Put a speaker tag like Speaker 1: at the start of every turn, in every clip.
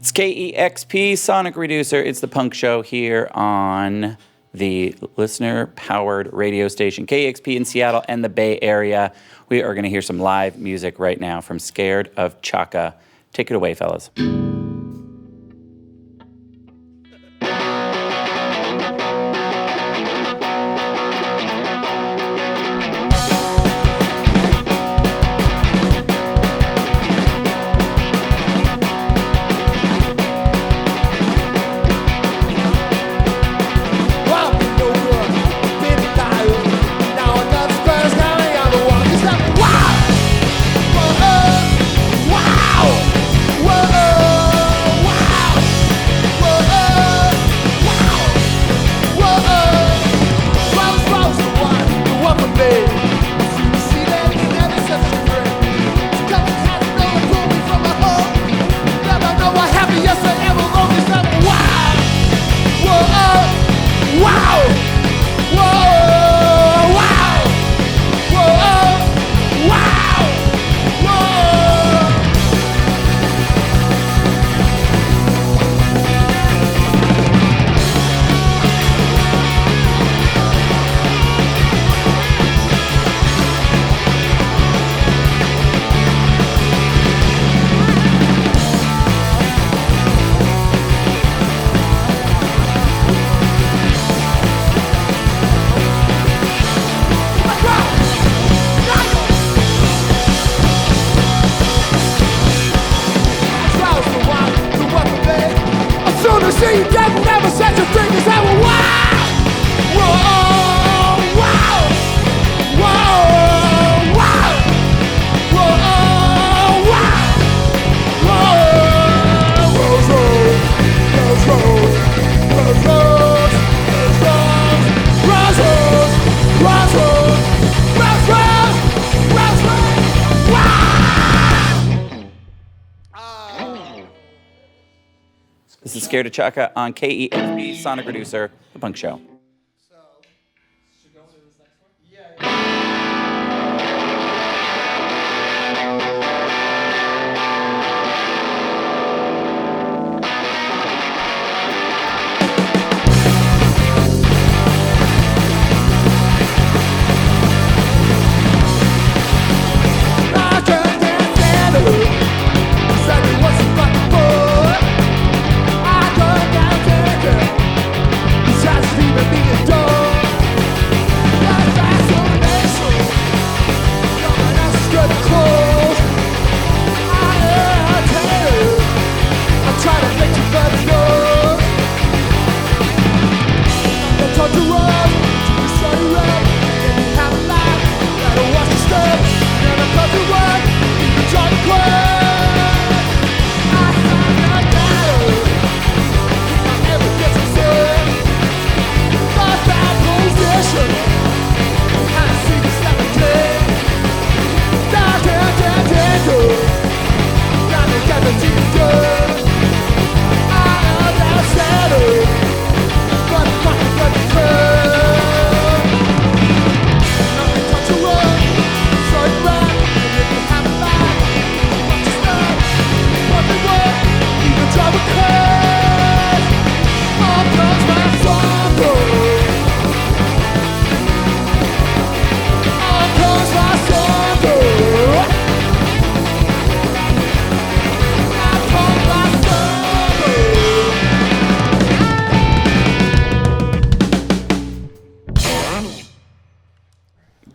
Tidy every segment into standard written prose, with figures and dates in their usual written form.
Speaker 1: It's KEXP, Sonic Reducer. It's the punk show here on the listener-powered radio station, KEXP in Seattle and the Bay Area. We are going to hear some live music right now from Scared of Chaka. Take it away, fellas. This is Scared of Chaka on KEXP, Sonic Reducer, the punk show.
Speaker 2: So, should we go to this next one? Yeah.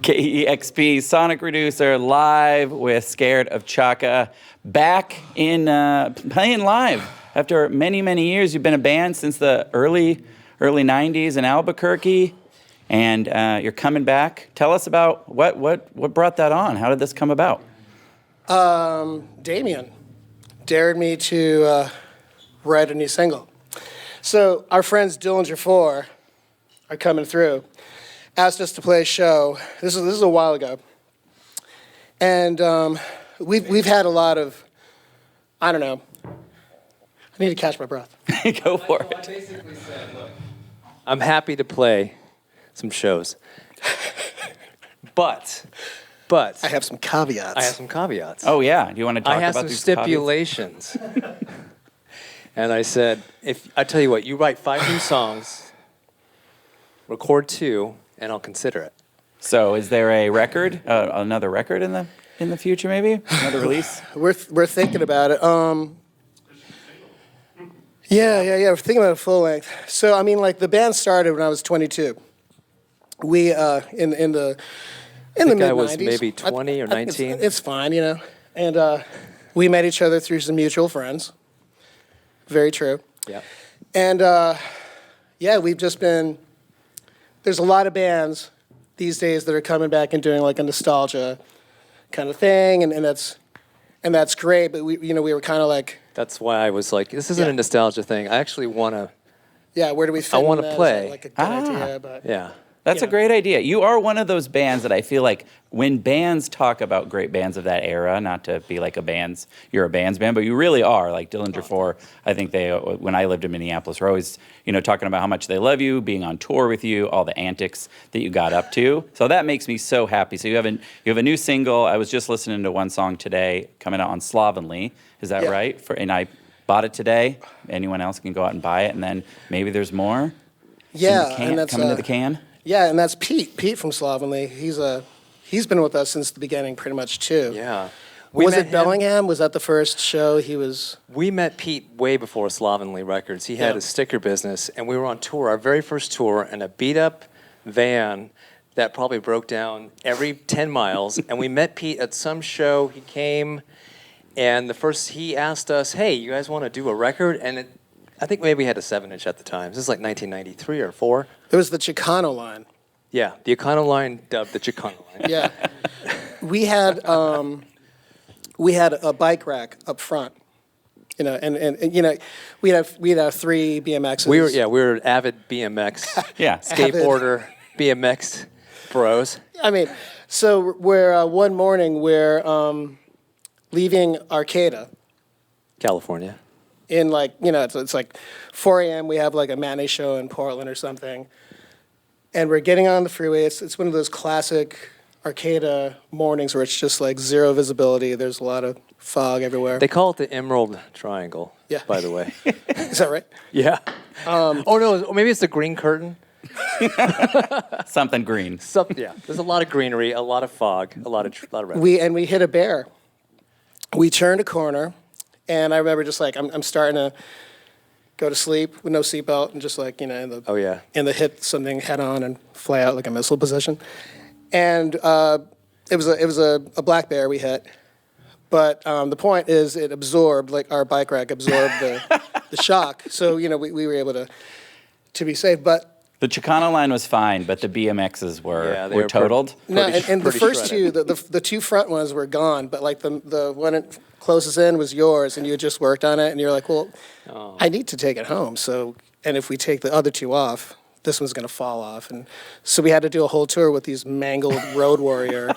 Speaker 1: KEXP, Sonic Reducer, live with Scared of Chaka. Back in playing live after many, many years. You've been a band since the early 90s in Albuquerque, and you're coming back. Tell us about what brought that on. How did this come about?
Speaker 2: Dameon dared me to write a new single. So our friends Dillinger 4 are coming through. Asked us to play a show. This is a while ago, and we've had a lot of, I don't know. I need to catch my breath.
Speaker 1: Go for it.
Speaker 3: I basically said, look, I'm happy to play some shows, but
Speaker 2: I have some caveats.
Speaker 3: I have some caveats.
Speaker 1: Oh yeah, do you want to talk
Speaker 3: I have
Speaker 1: about
Speaker 3: some
Speaker 1: these
Speaker 3: stipulations. And I said, I tell you what, you write 5 new songs, record 2, and I'll consider it.
Speaker 1: So, is there a record, another record in the future? Maybe another release.
Speaker 2: We're thinking about it. Yeah. We're thinking about a full length. So I mean, like the band started when I was 22. We in the mid-90s.
Speaker 3: I was maybe 20 or 19.
Speaker 2: It's fine, you know. And we met each other through some mutual friends. Very true.
Speaker 3: Yeah.
Speaker 2: And we've just been. There's a lot of bands these days that are coming back and doing like a nostalgia kind of thing, and that's great. But we were kind of like.
Speaker 3: That's why I was like, this isn't a nostalgia thing. I actually want to.
Speaker 2: Yeah, where do we fit?
Speaker 3: I want
Speaker 2: in
Speaker 3: to
Speaker 2: that?
Speaker 3: play.
Speaker 2: Is that like a good idea, but
Speaker 3: Yeah.
Speaker 1: That's a great idea. You are one of those bands that I feel like when bands talk about great bands of that era, not to be like you're a band's band, but you really are. Like Dillinger 4, I think when I lived in Minneapolis, were always, talking about how much they love you, being on tour with you, all the antics that you got up to. So that makes me so happy. So you have a new single. I was just listening to one song today coming out on Slovenly. Is that right? And I bought it today. Anyone else can go out and buy it, and then maybe there's more.
Speaker 2: Yeah, and that's
Speaker 1: coming to the can.
Speaker 2: Yeah, and that's Pete. Pete from Slovenly. He's been with us since the beginning, pretty much too.
Speaker 3: Yeah.
Speaker 2: Was it Bellingham? Was that the first show he was?
Speaker 3: We met Pete way before Slovenly Records. He had a sticker business, and we were on tour, our very first tour, in a beat-up van that probably broke down every 10 miles. And we met Pete at some show. He came, and he asked us, hey, you guys want to do a record? And I think maybe we had a 7-inch at the time. This is like 1993 or 4.
Speaker 2: It was the Chicano line.
Speaker 3: Yeah, the Econo line dubbed the Chicano line.
Speaker 2: Yeah. We had a bike rack up front. And we'd have 3 BMXs.
Speaker 3: We were avid BMX, skateboarder, BMX bros.
Speaker 2: I mean, so one morning we're leaving Arcata.
Speaker 3: California.
Speaker 2: In it's like 4 a.m. We have like a matinee show in Portland or something, and we're getting on the freeway. It's one of those classic Arcata mornings where it's just like zero visibility. There's a lot of fog everywhere.
Speaker 3: They call it the Emerald Triangle.
Speaker 2: Yeah.
Speaker 3: By the way.
Speaker 2: Is that right?
Speaker 3: Yeah. No, maybe it's the Green Curtain.
Speaker 1: Something green.
Speaker 3: Yeah. There's a lot of greenery, a lot of fog, a lot of red.
Speaker 2: We hit a bear. We turned a corner. And I remember just like I'm starting to go to sleep with no seatbelt and just like in the hit something head on and fly out like a missile position. And it was a black bear we hit, but the point is it absorbed, like our bike rack absorbed the shock. So we were able to be safe, but.
Speaker 1: The Chicano line was fine, but the BMXs were totaled.
Speaker 2: No, and the first
Speaker 3: shredded.
Speaker 2: the 2 front ones were gone, but like the one closest in was yours, and you had just worked on it, and you're like, well, I need to take it home. So, and if we take the other 2 off, this one's going to fall off, and so we had to do a whole tour with these mangled Road Warrior.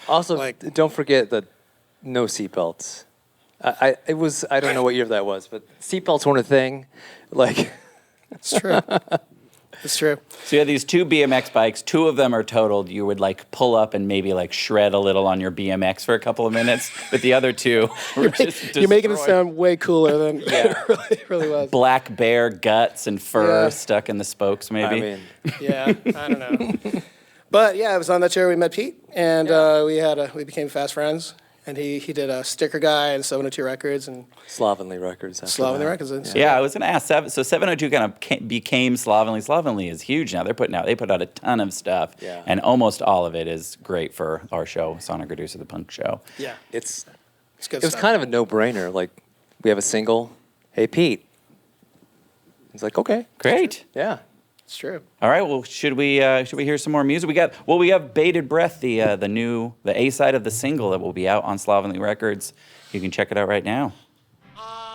Speaker 3: Also, don't forget the no seatbelts. I don't know what year that was, but seatbelts weren't a thing. Like.
Speaker 2: It's true. It's true.
Speaker 1: So you had these 2 BMX bikes. 2 of them are totaled. You would like pull up and maybe like shred a little on your BMX for a couple of minutes. But the other 2 were just
Speaker 2: You're making it sound way cooler than it really was.
Speaker 1: Black bear guts and fur stuck in the spokes, maybe.
Speaker 3: I mean,
Speaker 2: I don't know. But yeah, it was on that tour we met Pete, and we became fast friends. And he did a Sticker Guy and 702 Records and
Speaker 3: Slovenly Records.
Speaker 2: Slovenly Records.
Speaker 1: Yeah, I was going to ask. So 702 kind of became Slovenly. Slovenly is huge now. They put out a ton of stuff, and almost all of it is great for our show, Sonic Reducer, the punk show.
Speaker 2: Yeah,
Speaker 3: it's
Speaker 2: good.
Speaker 3: It was kind of a no-brainer. Like, we have a single. Hey, Pete. He's like, okay,
Speaker 1: great.
Speaker 3: Yeah.
Speaker 2: It's true.
Speaker 1: All right. Well, should we hear some more music? We have Bated Breath, the A side of the single that will be out on Slovenly Records. You can check it out right now.
Speaker 4: I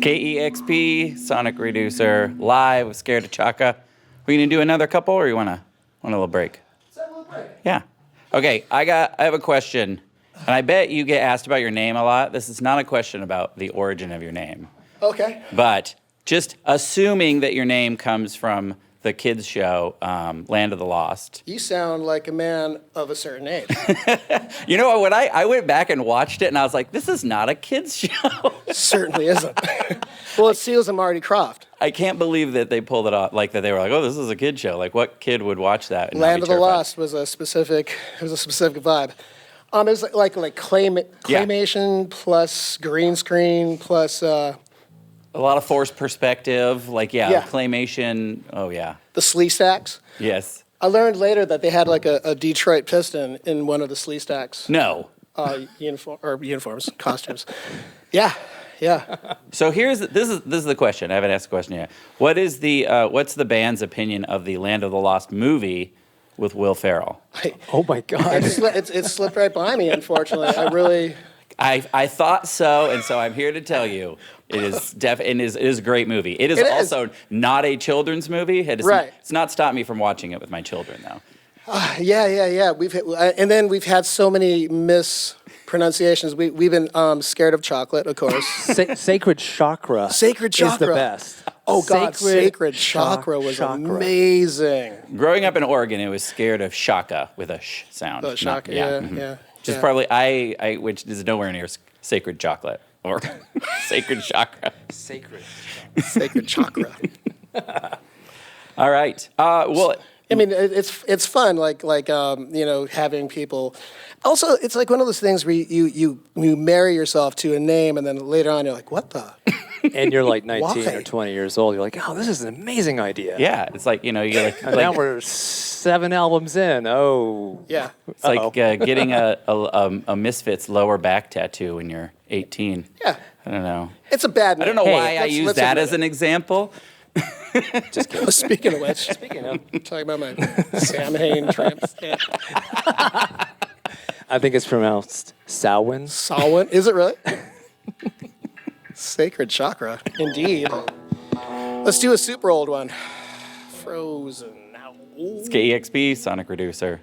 Speaker 1: It's KEXP, Sonic Reducer, live with Scared of Chaka. We gonna do another couple, or you want a little break?
Speaker 2: Let's have a little break.
Speaker 1: Yeah. Okay, I have a question, and I bet you get asked about your name a lot. This is not a question about the origin of your name,
Speaker 2: Okay.
Speaker 1: but just assuming that your name comes from the kids show, Land of the Lost.
Speaker 2: You sound like a man of a certain age.
Speaker 1: You know, when I went back and watched it, and I was like, this is not a kids show.
Speaker 2: Certainly isn't. Well, it Seals and Marty Croft.
Speaker 1: I can't believe that they pulled it off, like that they were like, oh, this is a kid show. Like, what kid would watch that? And not
Speaker 2: Land
Speaker 1: be
Speaker 2: of the
Speaker 1: terrified?
Speaker 2: Lost was a specific vibe. It was like claymation plus green screen plus
Speaker 1: A lot of forced perspective, like,
Speaker 2: Yeah.
Speaker 1: claymation. Oh, yeah.
Speaker 2: the slee stacks.
Speaker 1: Yes.
Speaker 2: I learned later that they had like a Detroit Piston in one of the slee stacks.
Speaker 1: No.
Speaker 2: Uniforms, costumes. Yeah.
Speaker 1: So this is the question. I haven't asked the question yet. What's the band's opinion of the Land of the Lost movie with Will Ferrell?
Speaker 3: Oh my God.
Speaker 2: It slipped right by me, unfortunately.
Speaker 1: I thought so, and so I'm here to tell you it is it is a great movie. It is also not a children's movie.
Speaker 2: Right.
Speaker 1: It's not stopped me from watching it with my children though.
Speaker 2: Yeah. We've had so many mispronunciations. We've been scared of chocolate, of course.
Speaker 3: Sacred Chakra.
Speaker 2: Sacred
Speaker 3: is the
Speaker 2: Chakra.
Speaker 3: best.
Speaker 2: Oh God, Sacred Chakra was amazing.
Speaker 1: Growing up in Oregon, it was Scared of Shaka with a sh sound.
Speaker 2: Oh, Chakra, yeah.
Speaker 1: Which is probably which is nowhere near Sacred Chocolate or Sacred Chakra.
Speaker 2: Sacred Chakra.
Speaker 1: All right. Well,
Speaker 2: I mean, it's fun, having people. Also, it's like one of those things where you marry yourself to a name, and then later on you're like, what the?
Speaker 3: And you're like 19
Speaker 2: Why?
Speaker 3: or 20 years old. You're like, oh, this is an amazing idea.
Speaker 1: yeah, it's like, you get like,
Speaker 3: And now we're 7 albums in. Oh.
Speaker 2: Yeah.
Speaker 1: it's like getting a Misfits lower back tattoo when you're 18.
Speaker 2: Yeah.
Speaker 1: I don't know.
Speaker 2: It's a bad name.
Speaker 1: I don't know why I
Speaker 2: let's-
Speaker 1: use
Speaker 2: let's
Speaker 1: that
Speaker 2: admit
Speaker 1: as an example.
Speaker 3: Just kidding.
Speaker 2: it. Speaking of which,
Speaker 3: Speaking of,
Speaker 2: talking about my Samhain tramps. Yeah.
Speaker 3: I think it's pronounced Samhain.
Speaker 2: Samhain, is it really? Sacred Chakra, indeed. Let's do a super old one. Frozen. Now.
Speaker 1: It's KEXP, Sonic Reducer.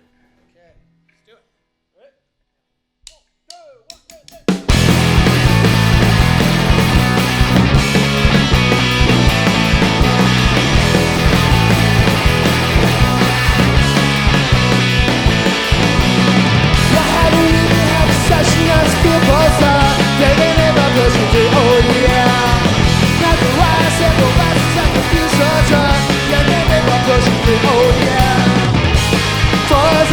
Speaker 2: For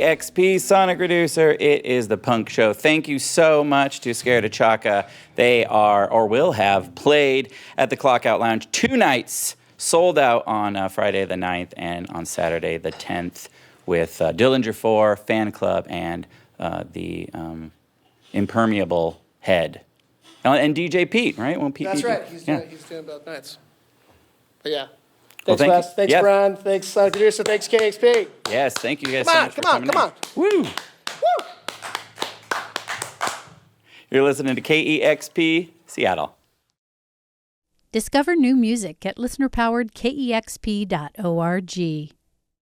Speaker 1: KEXP Sonic Reducer. It is the punk show. Thank you so much to Scared of Chaka. They are, or will have, played at the Clockout Lounge 2 nights, sold out on Friday the 9th and on Saturday the 10th with Dillinger 4, Fan Club, and the Impermeable Head. And DJ Pete, right? Well, Pete,
Speaker 2: That's
Speaker 1: Pete,
Speaker 2: right. He's
Speaker 1: yeah.
Speaker 2: doing both nights. But yeah.
Speaker 1: Well,
Speaker 2: Thanks,
Speaker 1: thank
Speaker 2: Wes.
Speaker 1: you.
Speaker 2: Thanks,
Speaker 1: Yeah.
Speaker 2: Brian. Thanks, Sonic Reducer. Thanks, KXP.
Speaker 1: Yes, thank you guys
Speaker 2: Come
Speaker 1: so
Speaker 2: on,
Speaker 1: much for
Speaker 2: come on,
Speaker 1: coming
Speaker 2: come
Speaker 1: in.
Speaker 2: on.
Speaker 1: Woo! You're listening to KEXP Seattle.
Speaker 4: Discover new music at listener-powered KEXP.org.